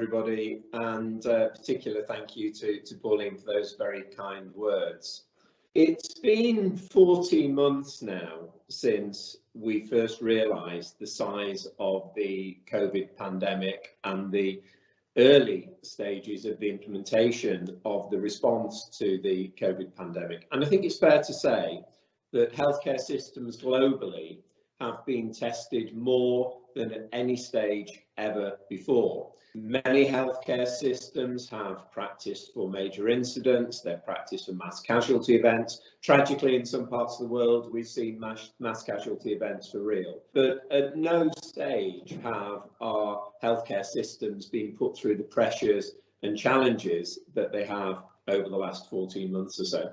everybody, and particular thank you to Pauline for those very kind words. It's been 14 months now since we first realised the size of the COVID pandemic and the early stages of the implementation of the response to the COVID pandemic. And I think it's fair to say that healthcare systems globally have been tested more than at any stage ever before. Many healthcare systems have practiced for major incidents, they've practiced for mass casualty events. Tragically, in some parts of the world, we've seen mass casualty events for real. But at no stage have our healthcare systems been put through the pressures and challenges that they have over the last 14 months or so.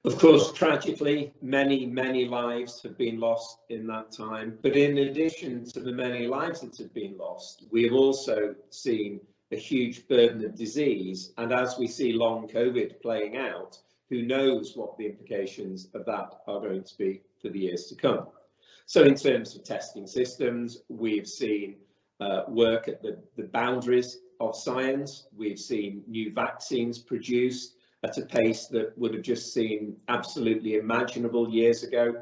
Of course, tragically, many lives have been lost in that time. But in addition to the many lives that have been lost, we have also seen a huge burden of disease. And as we see long COVID playing out, who knows what the implications of that are going to be for the years to come. So in terms of testing systems, we've seen work at the boundaries of science. We've seen new vaccines produced at a pace that would have just seemed absolutely imaginable years ago.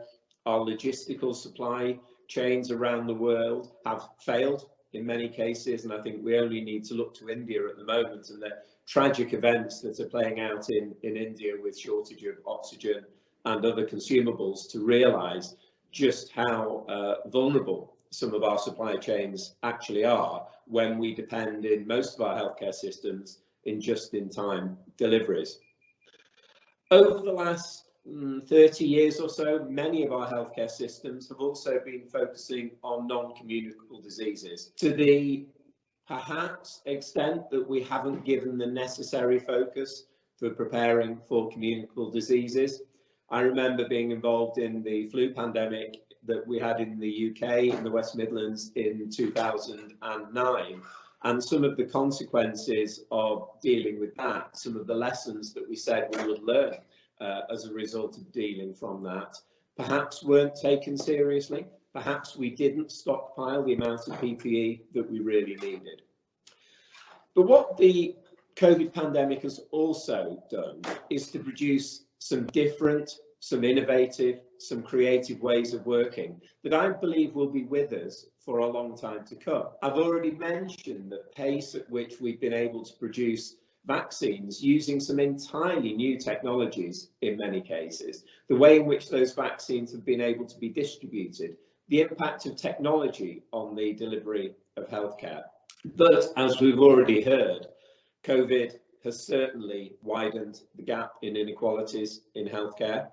Our logistical supply chains around the world have failed in many cases, and I think we only need to look to India at the moment and the tragic events that are playing out in India with shortage of oxygen and other consumables to realise just how vulnerable some of our supply chains actually are when we depend in most of our healthcare systems in just-in-time deliveries. Over the last 30 years or so, many of our healthcare systems have also been focusing on non-communicable diseases to the perhaps extent that we haven't given the necessary focus for preparing for communicable diseases. I remember being involved in the flu pandemic that we had in the UK, in the West Midlands in 2009. And some of the consequences of dealing with that, some of the lessons that we said we would learn as a result of dealing from that, perhaps weren't taken seriously. Perhaps we didn't stockpile the amount of PPE that we really needed. But what the COVID pandemic has also done is to produce some different, some innovative, some creative ways of working that I believe will be with us for a long time to come. I've already mentioned the pace at which we've been able to produce vaccines using some entirely new technologies in many cases, the way in which those vaccines have been able to be distributed, the impact of technology on the delivery of healthcare. But as we've already heard, COVID has certainly widened the gap in inequalities in healthcare.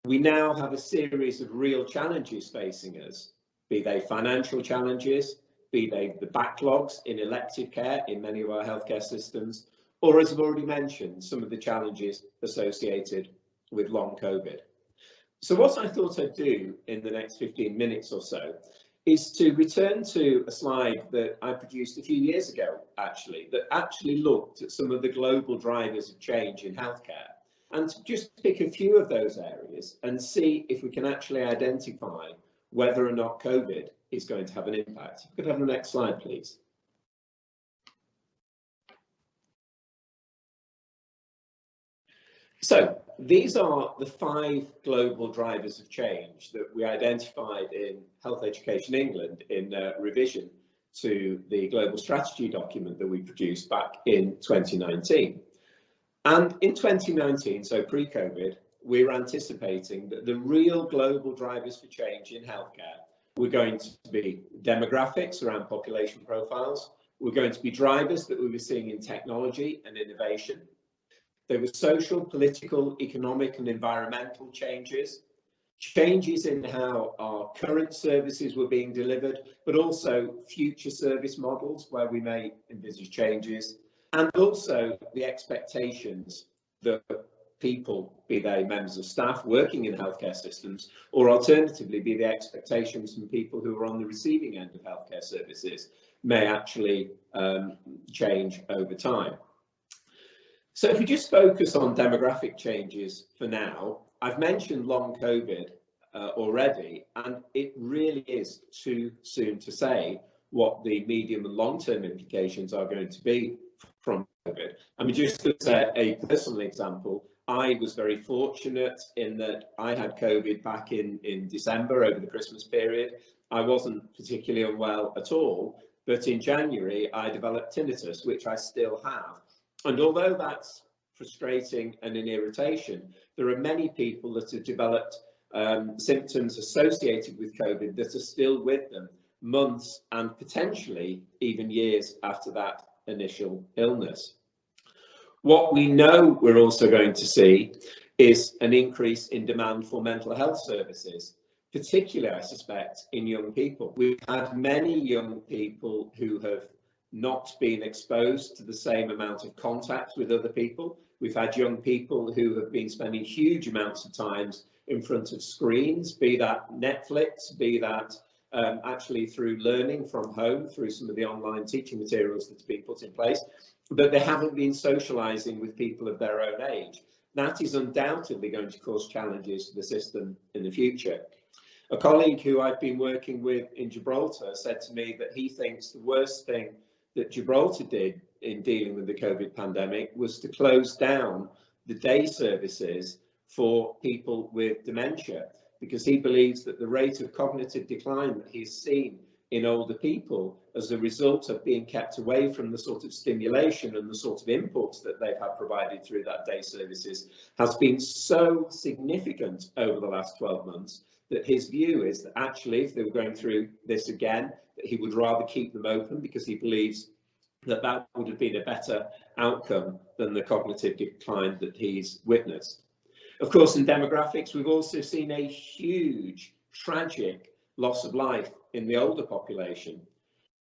We now have a series of real challenges facing us, be they financial challenges, be they the backlogs in elective care in many of our healthcare systems, or as I've already mentioned, some of the challenges associated with long COVID. So what I thought I'd do in the next 15 minutes or so is to return to a slide that I produced a few years ago, that actually looked at some of the global drivers of change in healthcare, and to just pick a few of those areas and see if we can actually identify whether or not COVID is going to have an impact. If we could have the next slide, please. So these are the 5 global drivers of change that we identified in Health Education England in revision to the global strategy document that we produced back in 2019. And in 2019, so pre-COVID, we were anticipating that the real global drivers for change in healthcare were going to be demographics around population profiles, were going to be drivers that we were seeing in technology and innovation. There were social, political, economic and environmental changes, changes in how our current services were being delivered, but also future service models where we may envisage changes, and also the expectations that people, be they members of staff working in healthcare systems, or alternatively be the expectations from people who are on the receiving end of healthcare services, may actually change over time. So if we just focus on demographic changes for now, I've mentioned long COVID already, and it really is too soon to say what the medium and long-term implications are going to be from COVID. I mean, just as a personal example, I was very fortunate in that I had COVID back in December over the Christmas period. I wasn't particularly unwell at all, but in January I developed tinnitus, which I still have. And although that's frustrating and an irritation, there are many people that have developed symptoms associated with COVID that are still with them months and potentially even years after that initial illness. What we know we're also going to see is an increase in demand for mental health services, particularly, I suspect, in young people. We've had many young people who have not been exposed to the same amount of contact with other people. We've had young people who have been spending huge amounts of time in front of screens, be that Netflix, be that actually through learning from home, through some of the online teaching materials that's been put in place, but they haven't been socialising with people of their own age. That is undoubtedly going to cause challenges to the system in the future. A colleague who I've been working with in Gibraltar said to me that he thinks the worst thing that Gibraltar did in dealing with the COVID pandemic was to close down the day services for people with dementia, because he believes that the rate of cognitive decline that he's seen in older people as a result of being kept away from the sort of stimulation and the sort of inputs that they've had provided through that day services has been so significant over the last 12 months that his view is that actually if they were going through this again, that he would rather keep them open, because he believes that that would have been a better outcome than the cognitive decline that he's witnessed. Of course, in demographics, we've also seen a huge, tragic loss of life in the older population.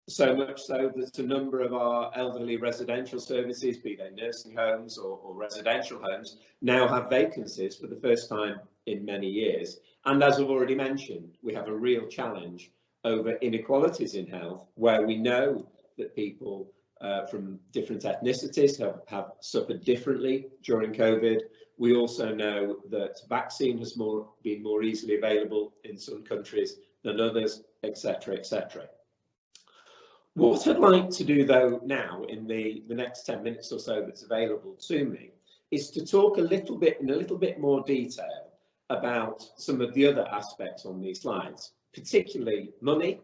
So much so that a number of our elderly residential services, be they nursing homes or residential homes, now have vacancies for the first time in many years. And as I've already mentioned, we have a real challenge over inequalities in health, where we know that people from different ethnicities have suffered differently during COVID. We also know that vaccine has been more easily available in some countries than others, etc., etc. What I'd like to do, though, now in the next 10 minutes or so that's available to me, is to talk in a little bit more detail about some of the other aspects on these slides, particularly money,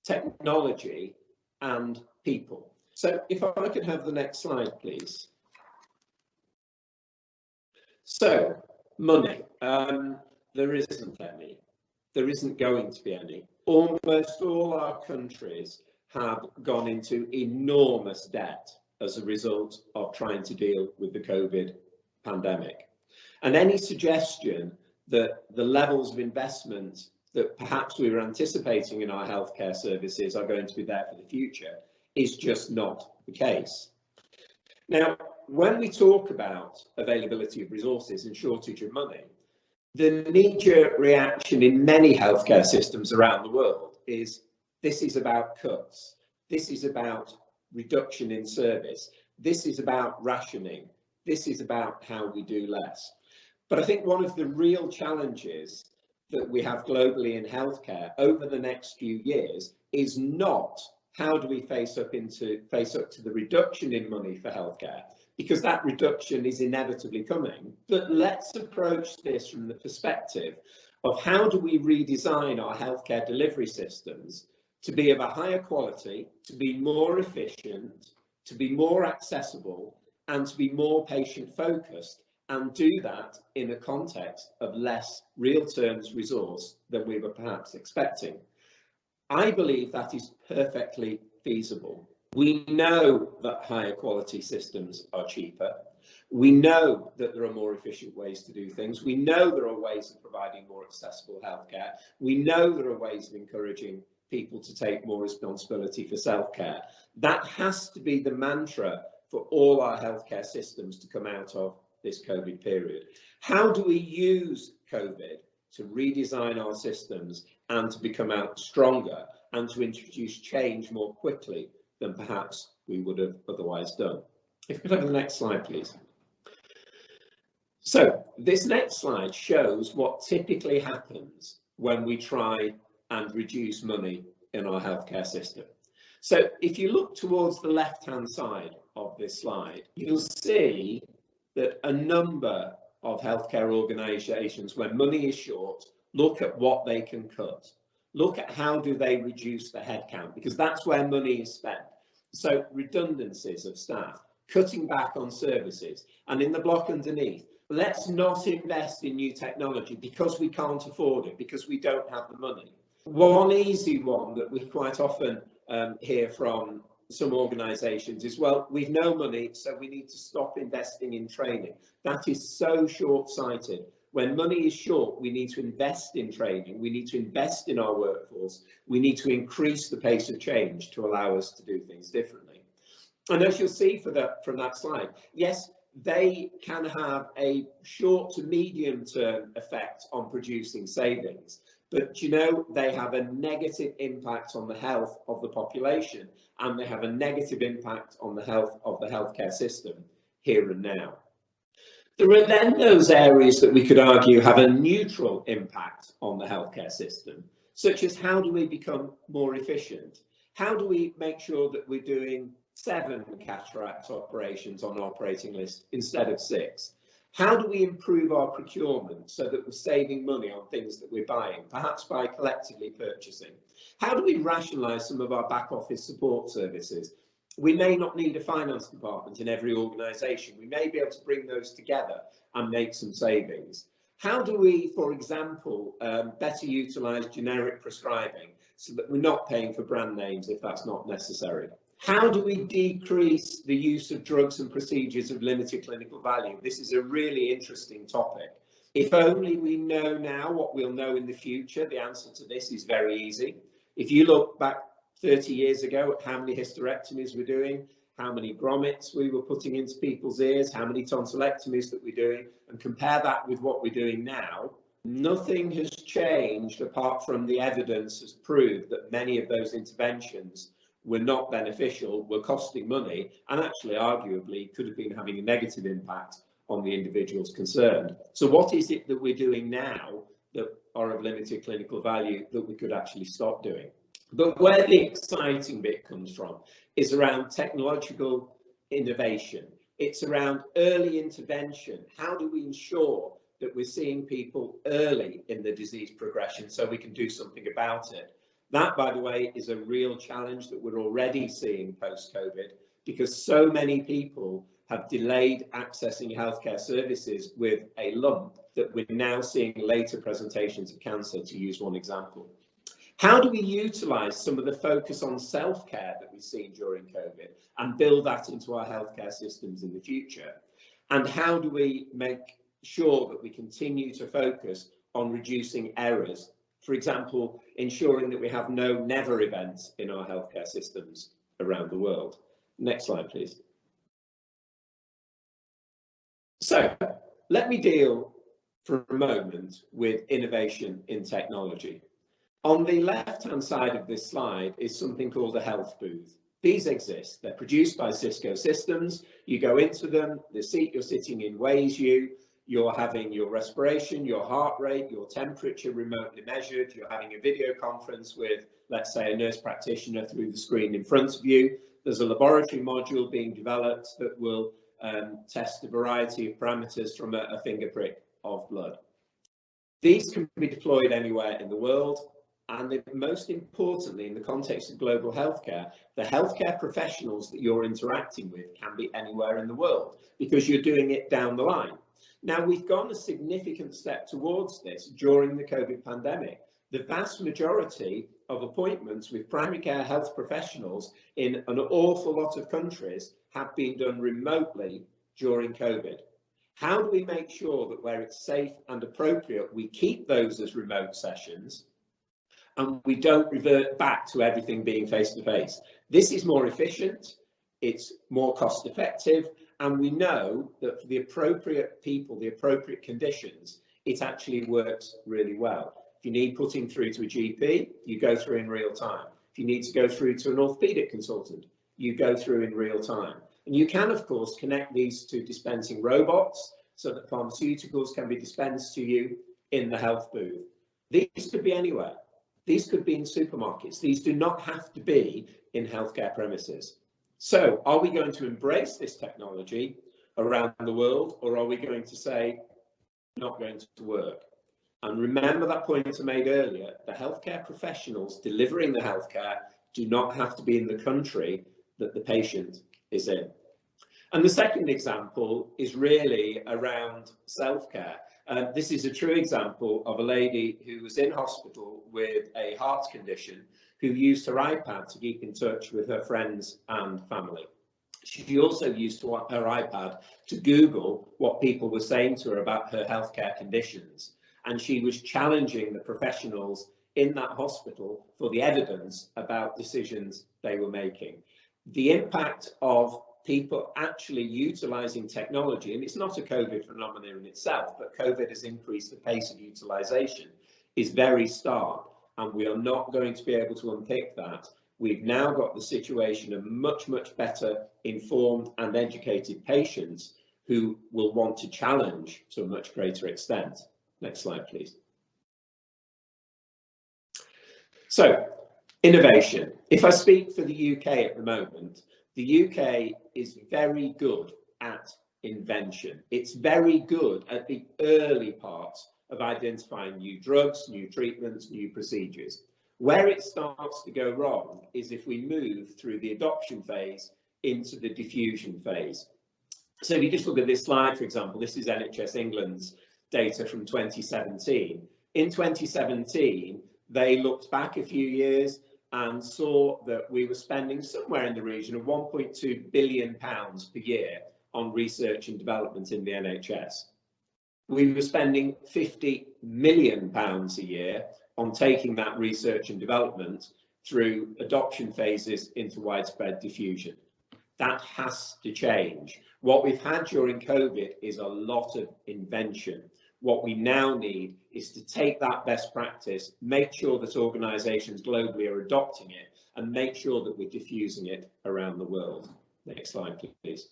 technology, and people. So if I could have the next slide, please. So, money. There isn't any. There isn't going to be any. Almost all our countries have gone into enormous debt as a result of trying to deal with the COVID pandemic. And any suggestion that the levels of investment that perhaps we were anticipating in our healthcare services are going to be there for the future is just not the case. Now, when we talk about availability of resources and shortage of money, the knee-jerk reaction in many healthcare systems around the world is this is about cuts, this is about reduction in service, this is about rationing, this is about how we do less. But I think one of the real challenges that we have globally in healthcare over the next few years is not how do we face up to the reduction in money for healthcare, because that reduction is inevitably coming. But let's approach this from the perspective of how do we redesign our healthcare delivery systems to be of a higher quality, to be more efficient, to be more accessible, and to be more patient focused, and do that in a context of less real terms resource than we were perhaps expecting. I believe that is perfectly feasible. We know that higher quality systems are cheaper. We know that there are more efficient ways to do things. We know there are ways of providing more accessible healthcare. We know there are ways of encouraging people to take more responsibility for self-care. That has to be the mantra for all our healthcare systems to come out of this COVID period. How do we use COVID to redesign our systems and to become out stronger and to introduce change more quickly than perhaps we would have otherwise done? If we could have the next slide, please. So this next slide shows what typically happens when we try and reduce money in our healthcare system. So if you look towards the left-hand side of this slide, you'll see that a number of healthcare organisations, when money is short, look at what they can cut. Look at how do they reduce the headcount, because that's where money is spent. So redundancies of staff, cutting back on services, and in the block underneath, let's not invest in new technology because we can't afford it, because we don't have the money. One easy one that we quite often hear from some organisations is, well, we've no money, so we need to stop investing in training. That is so short-sighted. When money is short, we need to invest in training, we need to invest in our workforce, we need to increase the pace of change to allow us to do things differently. And as you'll see from that slide, yes, they can have a short to medium term effect on producing savings, but you know, they have a negative impact on the health of the population, and they have a negative impact on the health of the healthcare system here and now. There are then those areas that we could argue have a neutral impact on the healthcare system, such as how do we become more efficient? How do we make sure that we're doing 7 cataract operations on an operating list instead of 6? How do we improve our procurement so that we're saving money on things that we're buying, perhaps by collectively purchasing? How do we rationalise some of our back office support services? We may not need a finance department in every organisation. We may be able to bring those together and make some savings. How do we, for example, better utilise generic prescribing so that we're not paying for brand names if that's not necessary? How do we decrease the use of drugs and procedures of limited clinical value? This is a really interesting topic. If only we know now what we'll know in the future, the answer to this is very easy. If you look back 30 years ago at how many hysterectomies we're doing, how many grommets we were putting into people's ears, how many tonsillectomies that we're doing, and compare that with what we're doing now, nothing has changed apart from the evidence has proved that many of those interventions were not beneficial, were costing money, and actually arguably could have been having a negative impact on the individuals concerned. So what is it that we're doing now that are of limited clinical value that we could actually stop doing? But where the exciting bit comes from is around technological innovation. It's around early intervention. How do we ensure that we're seeing people early in the disease progression so we can do something about it? That, by the way, is a real challenge that we're already seeing post-COVID, because so many people have delayed accessing healthcare services with a lump that we're now seeing later presentations of cancer, to use one example. How do we utilise some of the focus on self-care that we've seen during COVID and build that into our healthcare systems in the future? And how do we make sure that we continue to focus on reducing errors? For example, ensuring that we have no never events in our healthcare systems around the world. Next slide, please. So let me deal for a moment with innovation in technology. On the left-hand side of this slide is something called a health booth. These exist. They're produced by Cisco Systems. You go into them, the seat you're sitting in weighs you. You're having your respiration, your heart rate, your temperature remotely measured. You're having a video conference with, let's say, a nurse practitioner through the screen in front of you. There's a laboratory module being developed that will test a variety of parameters from a finger prick of blood. These can be deployed anywhere in the world. And most importantly, in the context of global healthcare, the healthcare professionals that you're interacting with can be anywhere in the world because you're doing it down the line. Now, we've gone a significant step towards this during the COVID pandemic. The vast majority of appointments with primary care health professionals in an awful lot of countries have been done remotely during COVID. How do we make sure that where it's safe and appropriate, we keep those as remote sessions and we don't revert back to everything being face-to-face? This is more efficient, it's more cost-effective, and we know that for the appropriate people, the appropriate conditions, it actually works really well. If you need putting through to a GP, you go through in real time. If you need to go through to an orthopaedic consultant, you go through in real time. And you can, of course, connect these to dispensing robots so that pharmaceuticals can be dispensed to you in the health booth. These could be anywhere. These could be in supermarkets. These do not have to be in healthcare premises. So are we going to embrace this technology around the world, or are we going to say not going to work? And remember that point I made earlier, the healthcare professionals delivering the healthcare do not have to be in the country that the patient is in. And the second example is really around self-care. This is a true example of a lady who was in hospital with a heart condition who used her iPad to keep in touch with her friends and family. She also used her iPad to Google what people were saying to her about her healthcare conditions. And she was challenging the professionals in that hospital for the evidence about decisions they were making. The impact of people actually utilising technology, and it's not a COVID phenomenon in itself, but COVID has increased the pace of utilisation, is very stark, and we are not going to be able to unpick that. We've now got the situation of much, much better informed and educated patients who will want to challenge to a much greater extent. Next slide, please. So, innovation. If I speak for the UK at the moment, the UK is very good at invention. It's very good at the early parts of identifying new drugs, new treatments, new procedures. Where it starts to go wrong is if we move through the adoption phase into the diffusion phase. So if you just look at this slide, for example, this is NHS England's data from 2017. In 2017, they looked back a few years and saw that we were spending somewhere in the region of £1.2 billion per year on research and development in the NHS. We were spending £50 million a year on taking that research and development through adoption phases into widespread diffusion. That has to change. What we've had during COVID is a lot of invention. What we now need is to take that best practice, make sure that organisations globally are adopting it, and make sure that we're diffusing it around the world. Next slide, please.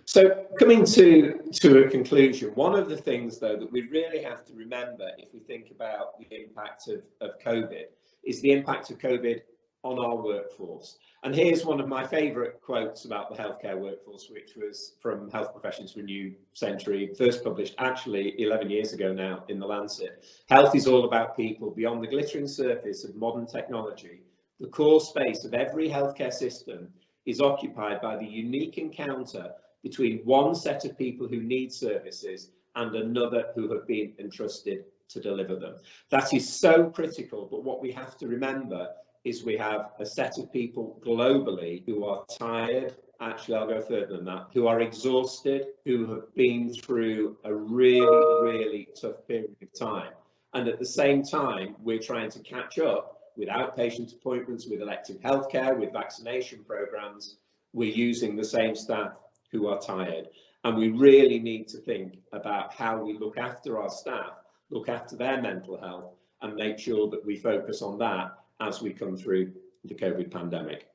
So coming to a conclusion, one of the things, though, that we really have to remember if we think about the impact of COVID is the impact of COVID on our workforce. And here's one of my favourite quotes about the healthcare workforce, which was from Health Professions for a New Century, first published actually 11 years ago now in The Lancet. Health is all about people. Beyond the glittering surface of modern technology, the core space of every healthcare system is occupied by the unique encounter between one set of people who need services and another who have been entrusted to deliver them. That is so critical, but what we have to remember is we have a set of people globally who are tired, actually I'll go further than that, who are exhausted, who have been through a really, really tough period of time. And at the same time, we're trying to catch up with outpatient appointments, with elective healthcare, with vaccination programs. We're using the same staff who are tired. And we really need to think about how we look after our staff, look after their mental health, and make sure that we focus on that as we come through the COVID pandemic.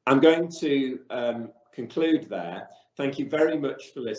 I'm going to conclude there. Thank you very much for listening.